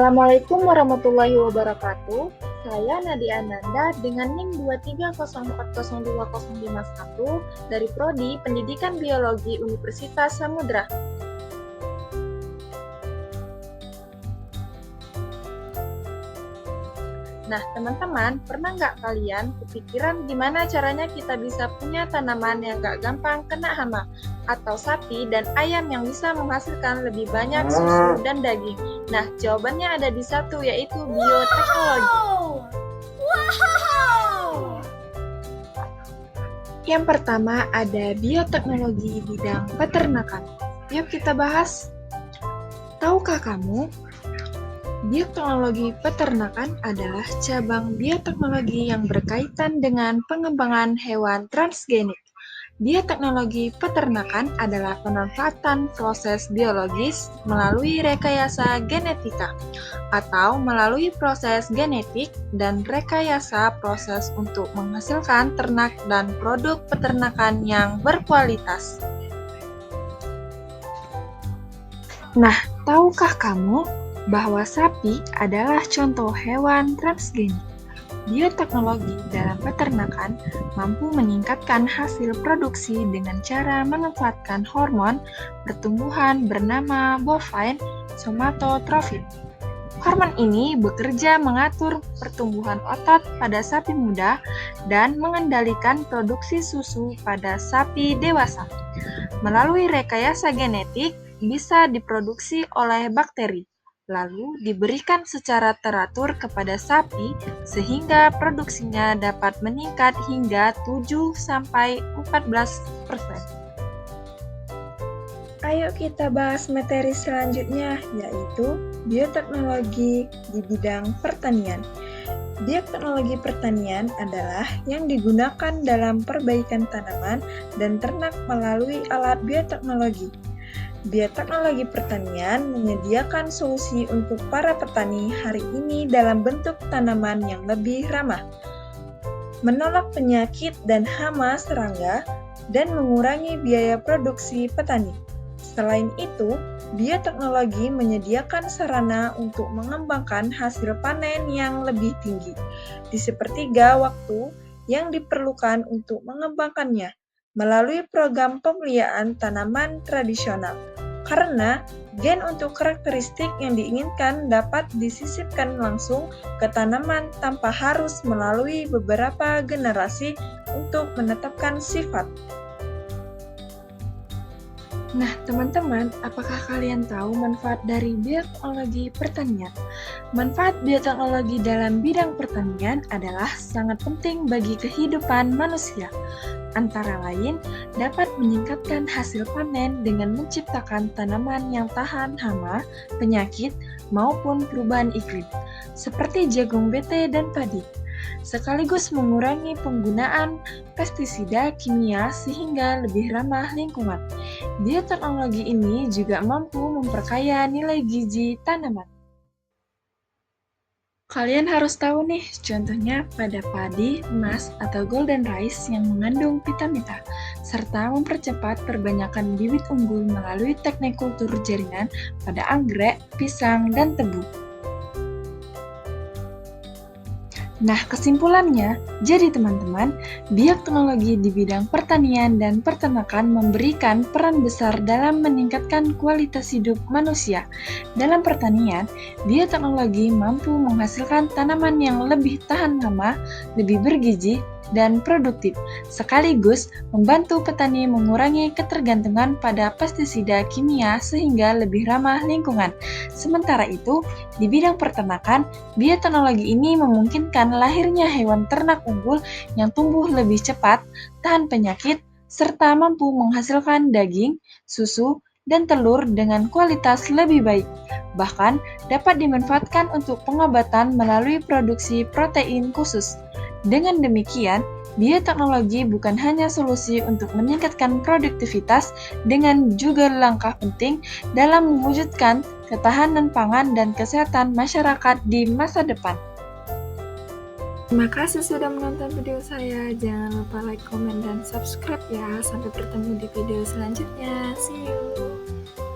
Assalamualaikum warahmatullahi wabarakatuh. Saya Nadia Ananda dengan NIM 230402051 dari Prodi Pendidikan Biologi Universitas Samudra. Nah, teman-teman, pernah nggak kalian kepikiran gimana caranya kita bisa punya tanaman yang nggak gampang kena hama? Atau sapi dan ayam yang bisa menghasilkan lebih banyak susu dan daging? Nah, jawabannya ada di satu, yaitu bioteknologi. Yang pertama ada bioteknologi bidang peternakan. Yuk kita bahas. Tahukah kamu? Bioteknologi peternakan adalah cabang bioteknologi yang berkaitan dengan pengembangan hewan transgenik. Bioteknologi peternakan adalah pemanfaatan proses biologis melalui rekayasa genetika atau melalui proses genetik dan rekayasa proses untuk menghasilkan ternak dan produk peternakan yang berkualitas. Nah, tahukah kamu bahwa sapi adalah contoh hewan transgenik? Bioteknologi dalam peternakan mampu meningkatkan hasil produksi dengan cara memanfaatkan hormon pertumbuhan bernama bovine somatotrophin. Hormon ini bekerja mengatur pertumbuhan otot pada sapi muda dan mengendalikan produksi susu pada sapi dewasa. Melalui rekayasa genetik bisa diproduksi oleh bakteri, lalu diberikan secara teratur kepada sapi sehingga produksinya dapat meningkat hingga 7-14%. Ayo kita bahas materi selanjutnya, yaitu bioteknologi di bidang pertanian. Bioteknologi pertanian adalah yang digunakan dalam perbaikan tanaman dan ternak melalui alat bioteknologi. Bioteknologi pertanian menyediakan solusi untuk para petani hari ini dalam bentuk tanaman yang lebih ramah, menolak penyakit dan hama serangga, dan mengurangi biaya produksi petani. Selain itu, bioteknologi menyediakan sarana untuk mengembangkan hasil panen yang lebih tinggi di sepertiga waktu yang diperlukan untuk mengembangkannya melalui program pemeliharaan tanaman tradisional, karena gen untuk karakteristik yang diinginkan dapat disisipkan langsung ke tanaman tanpa harus melalui beberapa generasi untuk menetapkan sifat. Nah, teman-teman, apakah kalian tahu manfaat dari bioteknologi pertanian? Manfaat bioteknologi dalam bidang pertanian adalah sangat penting bagi kehidupan manusia. Antara lain, dapat meningkatkan hasil panen dengan menciptakan tanaman yang tahan hama, penyakit, maupun perubahan iklim, seperti jagung bete dan padi. Sekaligus mengurangi penggunaan pestisida kimia sehingga lebih ramah lingkungan. Bioteknologi ini juga mampu memperkaya nilai gizi tanaman. Kalian harus tahu nih, contohnya pada padi, emas, atau golden rice yang mengandung vitamin A, serta mempercepat perbanyakan bibit unggul melalui teknik kultur jaringan pada anggrek, pisang, dan tebu. Nah, kesimpulannya, jadi teman-teman, bioteknologi di bidang pertanian dan peternakan memberikan peran besar dalam meningkatkan kualitas hidup manusia. Dalam pertanian, bioteknologi mampu menghasilkan tanaman yang lebih tahan hama, lebih bergizi, dan produktif, sekaligus membantu petani mengurangi ketergantungan pada pestisida kimia sehingga lebih ramah lingkungan. Sementara itu, di bidang peternakan, bioteknologi ini memungkinkan lahirnya hewan ternak unggul yang tumbuh lebih cepat, tahan penyakit, serta mampu menghasilkan daging, susu, dan telur dengan kualitas lebih baik. Bahkan, dapat dimanfaatkan untuk pengobatan melalui produksi protein khusus. Dengan demikian, bioteknologi bukan hanya solusi untuk meningkatkan produktivitas, dengan juga langkah penting dalam mewujudkan ketahanan pangan dan kesehatan masyarakat di masa depan. Terima kasih sudah menonton video saya. Jangan lupa like, komen, dan subscribe ya. Sampai bertemu di video selanjutnya. See you!